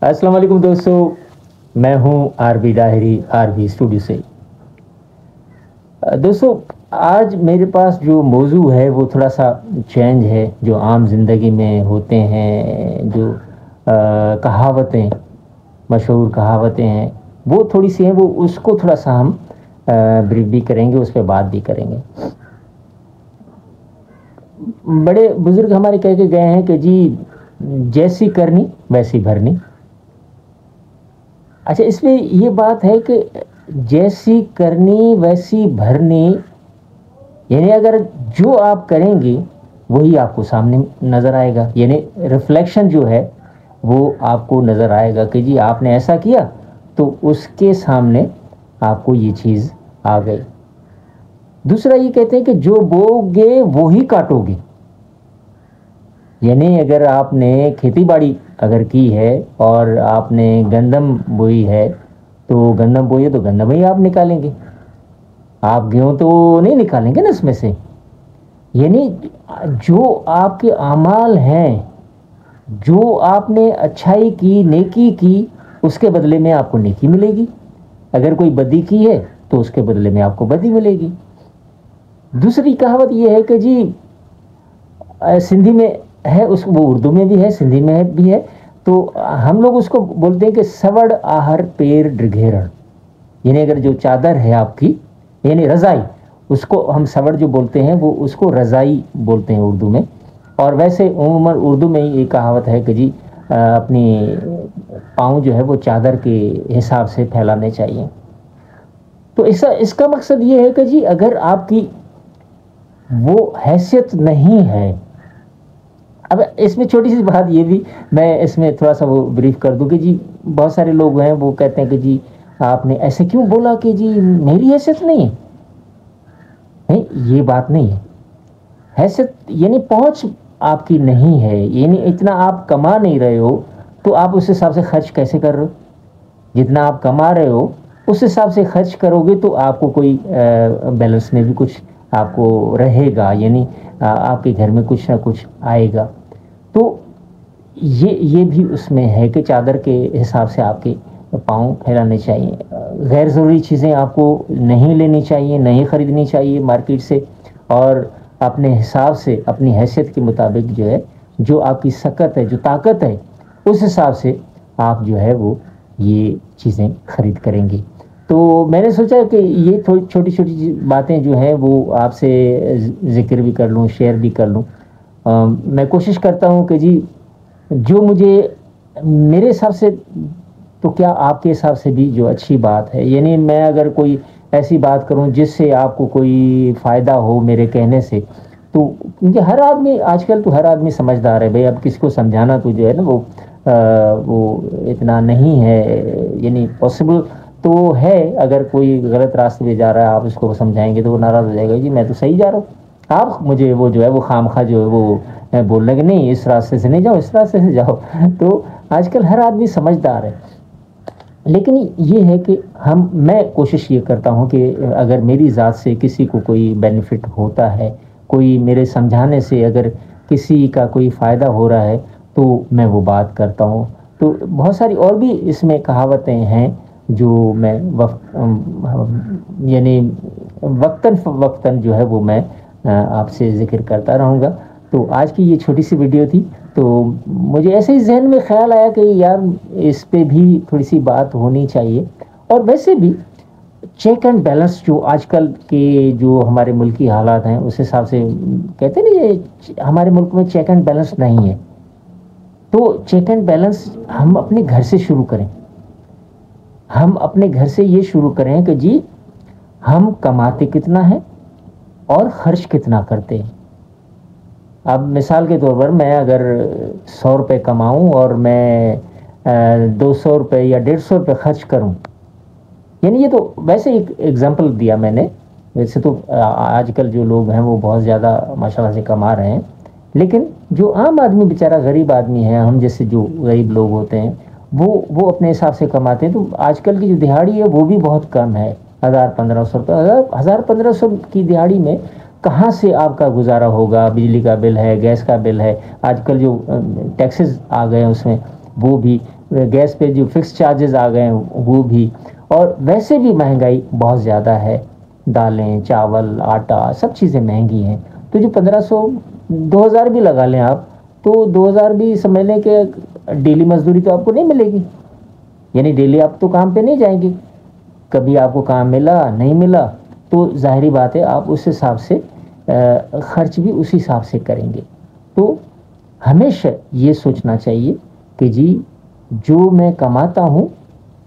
अस्सलाम वालेकुम दोस्तों, मैं हूं आरबी डायरी आरबी स्टूडियो से। दोस्तों, आज मेरे पास जो मौजू है वो थोड़ा सा चेंज है। जो आम ज़िंदगी में होते हैं, जो कहावतें, मशहूर कहावतें हैं, वो थोड़ी सी हैं, वो उसको थोड़ा सा हम ब्रीफ भी करेंगे, उस पर बात भी करेंगे। बड़े बुजुर्ग हमारे कह के गए हैं कि जी जैसी करनी वैसी भरनी। अच्छा, इसमें ये बात है कि जैसी करनी वैसी भरनी, यानी अगर जो आप करेंगे वही आपको सामने नज़र आएगा, यानी रिफ्लेक्शन जो है वो आपको नज़र आएगा कि जी आपने ऐसा किया तो उसके सामने आपको ये चीज़ आ गई। दूसरा ये कहते हैं कि जो बोओगे वो ही काटोगे, यानी अगर आपने खेती बाड़ी अगर की है और आपने गंदम बोई है तो गंदम बोई है तो गंदम ही आप निकालेंगे, आप गेहूँ तो नहीं निकालेंगे ना इसमें से। यानी जो आपके अमाल हैं, जो आपने अच्छाई की, नेकी की, उसके बदले में आपको नेकी मिलेगी। अगर कोई बदी की है तो उसके बदले में आपको बदी मिलेगी। दूसरी कहावत ये है कि जी सिंधी में है, उस वो उर्दू में भी है, सिंधी में भी है, तो हम लोग उसको बोलते हैं कि सवड़ आहर पेर ड्रिघेरण, यानी अगर जो चादर है आपकी, यानी रज़ाई, उसको हम सवड़ जो बोलते हैं वो उसको रज़ाई बोलते हैं उर्दू में। और वैसे उम्मन उर्दू में ही एक कहावत है कि जी अपनी पाँव जो है वो चादर के हिसाब से फैलाने चाहिए। तो इसका मकसद ये है कि जी अगर आपकी वो हैसियत नहीं है, अब इसमें छोटी सी बात ये भी मैं इसमें थोड़ा सा वो ब्रीफ कर दूं कि जी बहुत सारे लोग हैं वो कहते हैं कि जी आपने ऐसे क्यों बोला कि जी मेरी हैसियत नहीं है। नहीं, ये बात नहीं है। हैसियत यानी पहुंच आपकी नहीं है, यानी इतना आप कमा नहीं रहे हो तो आप उस हिसाब से खर्च कैसे कर रहे हो। जितना आप कमा रहे हो उस हिसाब से खर्च करोगे तो आपको कोई बैलेंस में भी कुछ आपको रहेगा, यानी आपके घर में कुछ ना कुछ आएगा। तो ये भी उसमें है कि चादर के हिसाब से आपके पाँव फैलाने चाहिए। गैर ज़रूरी चीज़ें आपको नहीं लेनी चाहिए, नहीं ख़रीदनी चाहिए मार्केट से, और अपने हिसाब से अपनी हैसियत के मुताबिक जो है, जो आपकी सकत है, जो ताकत है, उस हिसाब से आप जो है वो ये चीज़ें ख़रीद करेंगे। तो मैंने सोचा कि ये थोड़ी छोटी छोटी बातें जो हैं वो आपसे ज़िक्र भी कर लूँ, शेयर भी कर लूँ। मैं कोशिश करता हूँ कि जी जो मुझे मेरे हिसाब से, तो क्या आपके हिसाब से भी जो अच्छी बात है, यानी मैं अगर कोई ऐसी बात करूं जिससे आपको कोई फ़ायदा हो मेरे कहने से, तो क्योंकि हर आदमी आजकल तो हर आदमी समझदार है भाई। अब किसी को समझाना तो जो है ना वो इतना नहीं है, यानी पॉसिबल तो है। अगर कोई गलत रास्ते पे जा रहा है आप उसको समझाएंगे तो वो नाराज़ हो जाएगा, जी मैं तो सही जा रहा हूँ, आप मुझे वो जो है वो खामखा जो है वो बोलने कि नहीं इस रास्ते से नहीं जाओ, इस रास्ते से जाओ। तो आजकल हर आदमी समझदार है, लेकिन ये है कि मैं कोशिश ये करता हूँ कि अगर मेरी ज़ात से किसी को कोई बेनिफिट होता है, कोई मेरे समझाने से अगर किसी का कोई फ़ायदा हो रहा है तो मैं वो बात करता हूँ। तो बहुत सारी और भी इसमें कहावतें हैं जो मैं यानी वक्तन फ़वक्तन जो है वो मैं आपसे ज़िक्र करता रहूँगा। तो आज की ये छोटी सी वीडियो थी, तो मुझे ऐसे ही जहन में ख्याल आया कि यार इस पे भी थोड़ी सी बात होनी चाहिए। और वैसे भी चेक एंड बैलेंस जो आजकल के जो हमारे मुल्क की हालात हैं उस हिसाब से कहते हैं ना, ये हमारे मुल्क में चेक एंड बैलेंस नहीं है। तो चेक एंड बैलेंस हम अपने घर से शुरू करें। हम अपने घर से ये शुरू करें कि जी हम कमाते कितना है और खर्च कितना करते हैं। अब मिसाल के तौर पर मैं अगर 100 रुपये कमाऊँ और मैं 200 रुपये या 150 रुपये खर्च करूँ, यानी ये तो वैसे एक एग्जांपल दिया मैंने। वैसे तो आजकल जो लोग हैं वो बहुत ज़्यादा माशाल्लाह से कमा रहे हैं, लेकिन जो आम आदमी बेचारा गरीब आदमी है, हम जैसे जो गरीब लोग होते हैं वो अपने हिसाब से कमाते हैं। तो आजकल की जो दिहाड़ी है वो भी बहुत कम है, 1000-1500 रुपये। 1000-1500 की दिहाड़ी में कहाँ से आपका गुजारा होगा। बिजली का बिल है, गैस का बिल है, आजकल जो टैक्सेस आ गए हैं उसमें وہ بھی, گیس پہ جو فکس چارجز آ گئے ہیں وہ بھی, اور ویسے بھی مہنگائی بہت زیادہ ہے, دالیں, چاول, آٹا, سب چیزیں مہنگی ہیں. تو جو 1500 2000 بھی لگا لیں آپ, تو 2000 بھی سمجھ لیں کہ ڈیلی مزدوری تو آپ کو نہیں ملے گی, یعنی ڈیلی آپ تو کام پہ نہیں جائیں گے, کبھی آپ کو کام ملا نہیں ملا, تو ظاہری بات ہے آپ اس حساب سے خرچ بھی اسی حساب سے کریں گے. تو ہمیشہ یہ سوچنا چاہیے کہ جی جو میں کماتا ہوں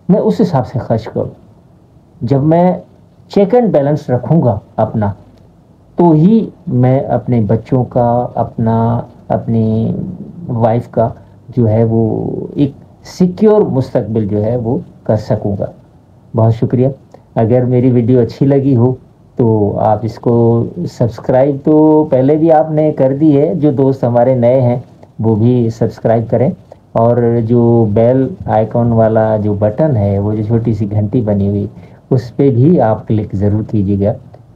میں اس حساب سے خرچ کروں. جب میں چیک اینڈ بیلنس رکھوں گا اپنا, تو ہی میں اپنے بچوں کا, اپنی وائف کا جو ہے وہ ایک سیکیور مستقبل جو ہے وہ کر سکوں گا. بہت شکریہ. اگر میری ویڈیو اچھی لگی ہو تو آپ اس کو سبسکرائب تو پہلے بھی آپ نے کر دی ہے, جو دوست ہمارے نئے ہیں وہ بھی سبسکرائب کریں, اور جو بیل آئیکن والا جو بٹن ہے, وہ جو چھوٹی سی گھنٹی بنی ہوئی, اس پہ بھی آپ کلک ضرور کیجیے گا,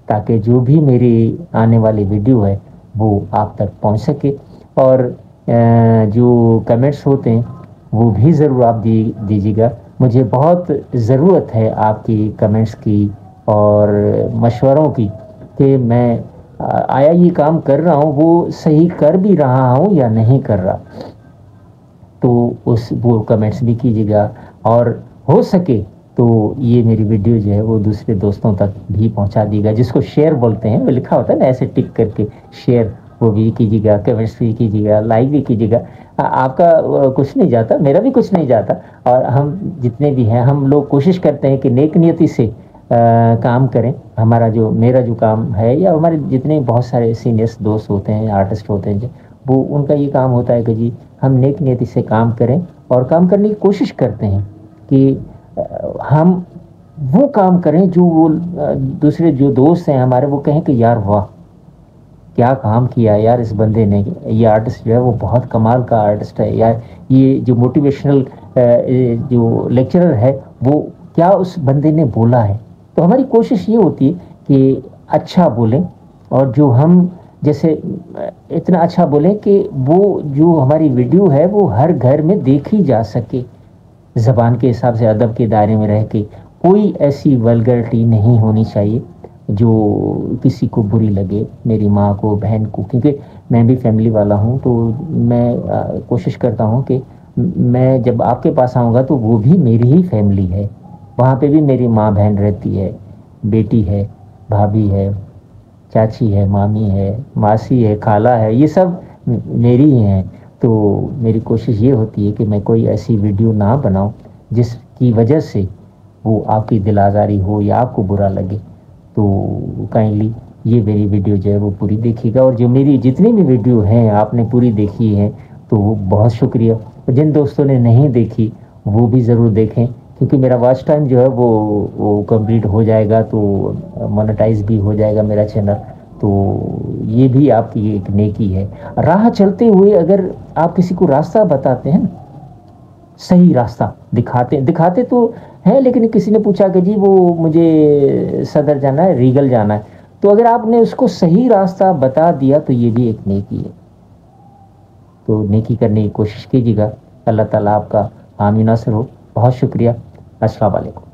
تاکہ جو بھی میری آنے والی ویڈیو ہے وہ آپ تک پہنچ سکے. اور جو کمنٹس ہوتے ہیں وہ بھی ضرور آپ دیجیے گا. مجھے بہت ضرورت ہے آپ کی کمنٹس کی اور مشوروں کی, کہ میں آیا یہ کام کر رہا ہوں وہ صحیح کر بھی رہا ہوں یا نہیں کر رہا. تو وہ کمنٹس بھی کیجیے گا, اور ہو سکے تو یہ میری ویڈیو جو ہے وہ دوسرے دوستوں تک بھی پہنچا دیے گا, جس کو شیئر بولتے ہیں, وہ لکھا ہوتا ہے نا ایسے ٹک کر کے شیئر, وہ بھی کیجیے گا, کمنٹس بھی کیجیے گا, لائک بھی کیجیے گا. آپ کا کچھ نہیں جاتا, میرا بھی کچھ نہیں جاتا, اور ہم جتنے بھی ہیں ہم لوگ کوشش کرتے ہیں کہ نیک نیتی سے کام کریں. میرا جو کام ہے, یا ہمارے جتنے بہت سارے سینئرس دوست ہوتے ہیں, آرٹسٹ ہوتے ہیں, وہ ان کا یہ کام ہوتا ہے کہ جی ہم نیک نیتی سے کام کریں, اور کام کرنے کی کوشش کرتے ہیں کہ ہم وہ کام کریں جو وہ دوسرے جو دوست ہیں ہمارے وہ کہیں کہ یار واہ کیا کام کیا یار اس بندے نے, یہ آرٹسٹ جو ہے وہ بہت کمال کا آرٹسٹ ہے یار, یہ جو موٹیویشنل جو لیکچرر ہے وہ کیا اس بندے نے بولا ہے. تو ہماری کوشش یہ ہوتی ہے کہ اچھا بولیں, اور جو ہم جیسے اتنا اچھا بولیں کہ وہ جو ہماری ویڈیو ہے وہ ہر گھر میں دیکھی جا سکے, زبان کے حساب سے ادب کے دائرے میں رہ کے. کوئی ایسی ولگرٹی نہیں ہونی چاہیے جو کسی کو بری لگے, میری ماں کو, بہن کو, کیونکہ میں بھی فیملی والا ہوں, تو میں کوشش کرتا ہوں کہ میں جب آپ کے پاس آؤں گا تو وہ بھی میری ہی فیملی ہے, وہاں پہ بھی میری ماں بہن رہتی ہے, بیٹی ہے, بھابھی ہے, چاچی ہے, مامی ہے, ماسی ہے, خالہ ہے, یہ سب میری ہی ہیں. تو میری کوشش یہ ہوتی ہے کہ میں کوئی ایسی ویڈیو نہ بناؤں جس کی وجہ سے وہ آپ کی دل آزاری ہو یا آپ کو برا لگے. تو کائنڈلی یہ میری ویڈیو جو ہے وہ پوری دیکھیے گا, اور جو میری جتنی بھی ویڈیو ہیں آپ نے پوری دیکھی ہے تو وہ بہت شکریہ. جن دوستوں نے نہیں دیکھی وہ بھی ضرور دیکھیں, کیونکہ میرا واچ ٹائم جو ہے وہ کمپلیٹ ہو جائے گا, تو مونیٹائز بھی ہو جائے گا میرا چینل. تو یہ بھی آپ کی ایک نیکی ہے. راہ چلتے ہوئے اگر آپ کسی کو راستہ بتاتے ہیں, صحیح راستہ دکھاتے تو ہیں, لیکن کسی نے پوچھا کہ جی وہ مجھے صدر جانا ہے, ریگل جانا ہے, تو اگر آپ نے اس کو صحیح راستہ بتا دیا تو یہ بھی ایک نیکی ہے. تو نیکی کرنے کی کوشش کیجیے گا. اللہ تعالیٰ آپ کا حامی ناصر ہو. بہت شکریہ. السلام علیکم.